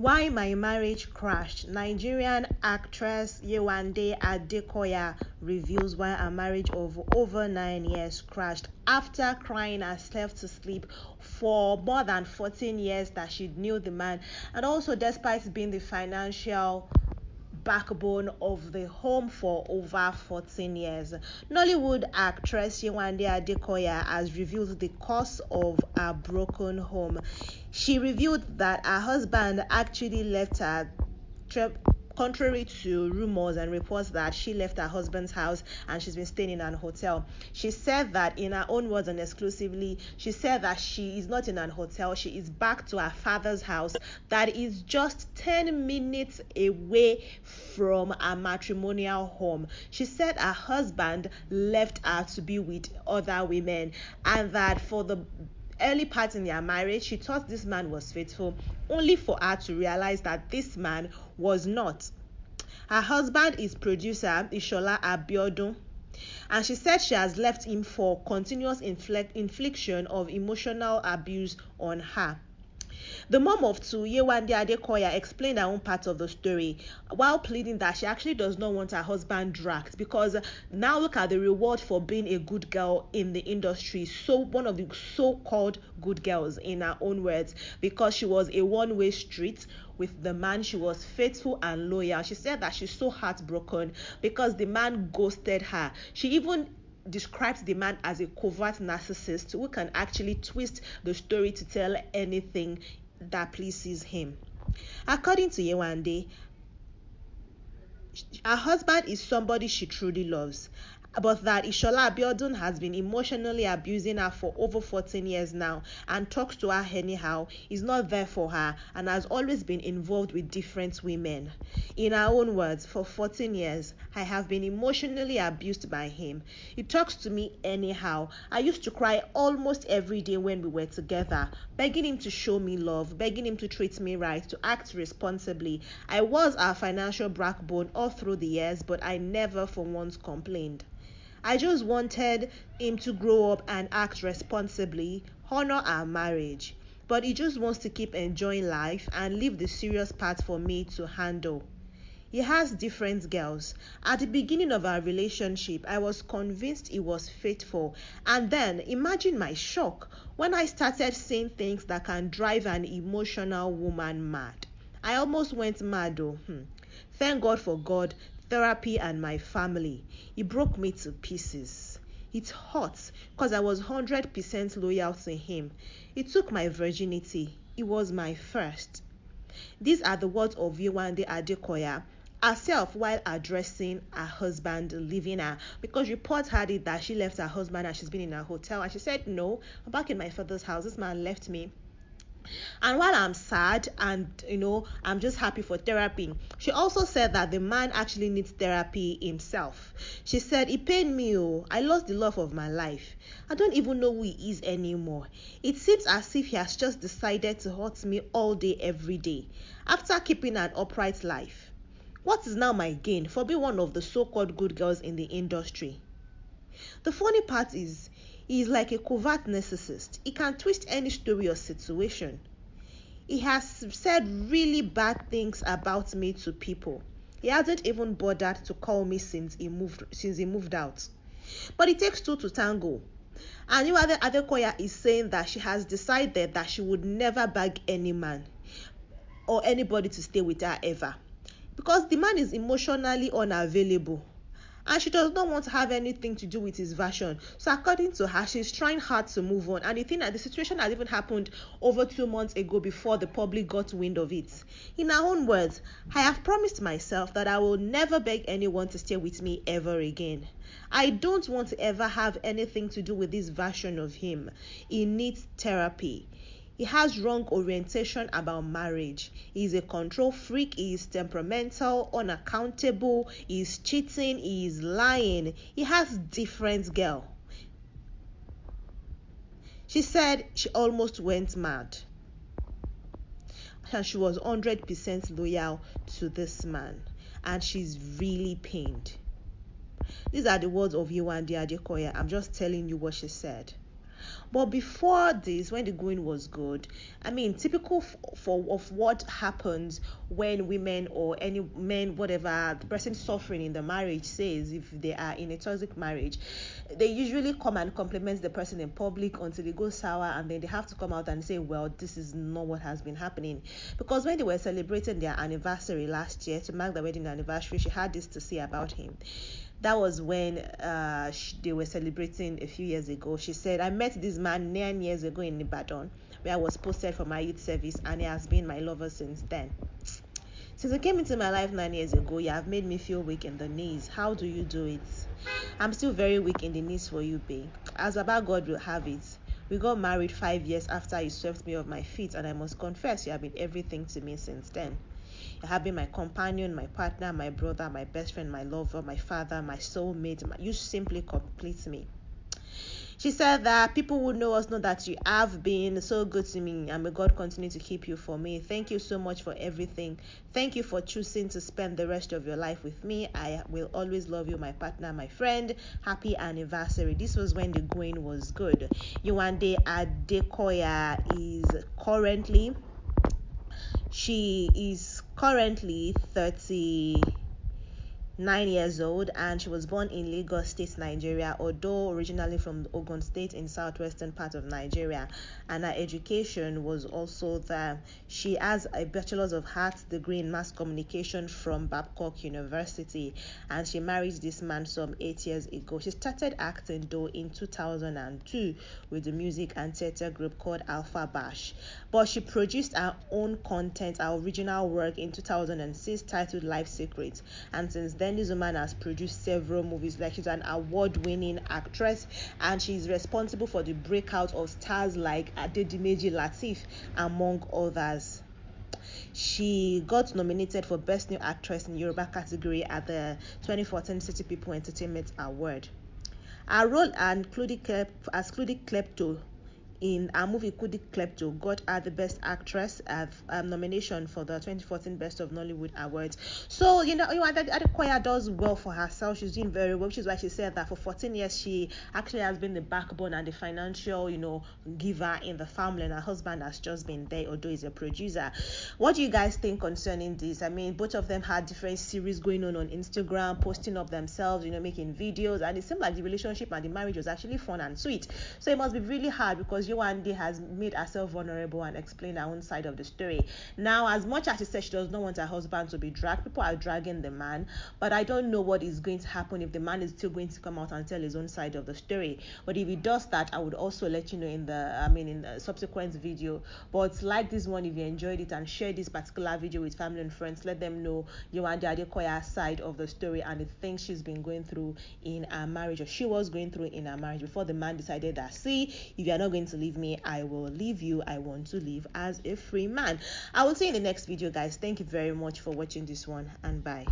Why my marriage crashed. Nigerian actress Yewande Adekoya reveals why a marriage of over 9 years crashed after crying herself to sleep for more than 14 years that she knew the man, and also despite being the financial backbone of the home for over 14 years. Nollywood actress Yewande Adekoya has revealed the cause of her broken home. She revealed that her husband actually left her, contrary to rumors and reports that she left her husband's house and she's been staying in an hotel. She said that, in her own words and exclusively, she said that she is not in an hotel. She is back to her father's house that is just 10 minutes away from a matrimonial home. She said her husband left her to be with other women, and that for the early part in their marriage, she thought this man was faithful, only for her to realize that this man was not. Her husband is producer Ishola Abiodun, and she said she has left him for continuous infliction of emotional abuse on her. The mom of two, Yewande Adekoya, explained her own part of the story while pleading that she actually does not want her husband dragged, because now look at the reward for being a good girl in the industry. So one of the so-called good girls, in her own words, because she was a one-way street with the man. She was faithful and loyal. She said that she's so heartbroken because the man ghosted her. She even describes the man as a covert narcissist who can actually twist the story to tell anything that pleases him. According to Yewande, her husband is somebody she truly loves, but that Ishola Abiodun has been emotionally abusing her for over 14 years now and talks to her anyhow, is not there for her, and has always been involved with different women. In her own words, for 14 years, I have been emotionally abused by him. He talks to me anyhow. I used to cry almost every day when we were together, begging him to show me love, begging him to treat me right, to act responsibly. I was our financial backbone all through the years, but I never for once complained. I just wanted him to grow up and act responsibly, honor our marriage. But he just wants to keep enjoying life and leave the serious part for me to handle. He has different girls. At the beginning of our relationship, I was convinced he was faithful. And then, imagine my shock when I started saying things that can drive an emotional woman mad. I almost went mad though. Thank God for God, therapy, and my family. He broke me to pieces. It hurts because I was 100% loyal to him. He took my virginity. It was my first. These are the words of Yewande Adekoya herself while addressing her husband leaving her, because reports had it that she left her husband and she's been in a hotel, and she said, no, I'm back in my father's house. This man left me. And while I'm sad and I'm just happy for therapy, she also said that the man actually needs therapy himself. She said, he pained me. I lost the love of my life. I don't even know who he is anymore. It seems as if he has just decided to hurt me all day, every day, after keeping an upright life. What is now my gain for being one of the so-called good girls in the industry? The funny part is, he is like a covert narcissist. He can twist any story or situation. He has said really bad things about me to people. He hasn't even bothered to call me since he moved out. But it takes two to tango. And Yewande Adekoya is saying that she has decided that she would never beg any man or anybody to stay with her ever, because the man is emotionally unavailable and she does not want to have anything to do with his version. So according to her, she's trying hard to move on, and the situation has even happened over 2 months ago before the public got wind of it. In her own words, I have promised myself that I will never beg anyone to stay with me ever again. I don't want to ever have anything to do with this version of him. He needs therapy. He has wrong orientation about marriage. He is a control freak. He is temperamental, unaccountable. He is cheating. He is lying. He has different girl. She said she almost went mad, and she was 100% loyal to this man, and she's really pained. These are the words of Yewande Adekoya. I'm just telling you what she said. But before this, when the going was good, I mean, typical of what happens when women or any men, whatever the person suffering in the marriage says, if they are in a toxic marriage, they usually come and compliment the person in public until it goes sour, and then they have to come out and say, well, this is not what has been happening. Because when they were celebrating their anniversary last year to mark the wedding anniversary, she had this to say about him. That was when they were celebrating a few years ago. She said, I met this man 9 years ago in Ibadan, where I was posted for my youth service, and he has been my lover since then. Since you came into my life 9 years ago, you have made me feel weak in the knees. How do you do it? I'm still very weak in the knees for you, babe. As Baba God will have it, we got married 5 years after you swept me off my feet, and I must confess you have been everything to me since then. You have been my companion, my partner, my brother, my best friend, my lover, my father, my soulmate. You simply complete me. She said that people who know us know that you have been so good to me, and may God continue to keep you for me. Thank you so much for everything. Thank you for choosing to spend the rest of your life with me. I will always love you, my partner, my friend. Happy anniversary. This was when the going was good. Yewande Adekoya is currently 39 years old, and she was born in Lagos State, Nigeria, although originally from Ogun State in southwestern part of Nigeria. And her education was also there. She has a Bachelor's of Arts degree in Mass Communication from Babcock University, and she married this man some 8 years ago. She started acting though in 2002 with the music and theater group called Alpha Bash, but she produced her own content, her original work, in 2006 titled Life Secrets, and since then this woman has produced several movies. Like, she's an award-winning actress, and she's responsible for the breakout of stars like Adedimeji Lateef, among others. She got nominated for Best New Actress in Yoruba category at the 2014 City People Entertainment Award. Her role as Claudie Klepto in our movie Kudi Klepto got her the Best Actress nomination for the 2014 Best of Nollywood Awards. So, Adekoya does well for herself. She's doing very well, which is why she said that for 14 years she actually has been the backbone and the financial, giver in the family, and her husband has just been there, although he's a producer. What do you guys think concerning this? I mean, both of them had different series going on Instagram, posting up themselves, making videos, and it seemed like the relationship and the marriage was actually fun and sweet. So it must be really hard, because Yewande has made herself vulnerable and explained her own side of the story. Now, as much as she said she does not want her husband to be dragged, people are dragging the man, but I don't know what is going to happen if the man is still going to come out and tell his own side of the story. But if he does that, I would also let you know in the subsequent video. But like this one, if you enjoyed it, and share this particular video with family and friends, let them know Yewande Adekoya's side of the story and the things she's been going through in her marriage, or she was going through in her marriage, before the man decided that, see, if you are not going to leave me, I will leave you. I want to live as a free man. I will see you in the next video, guys. Thank you very much for watching this one, and bye.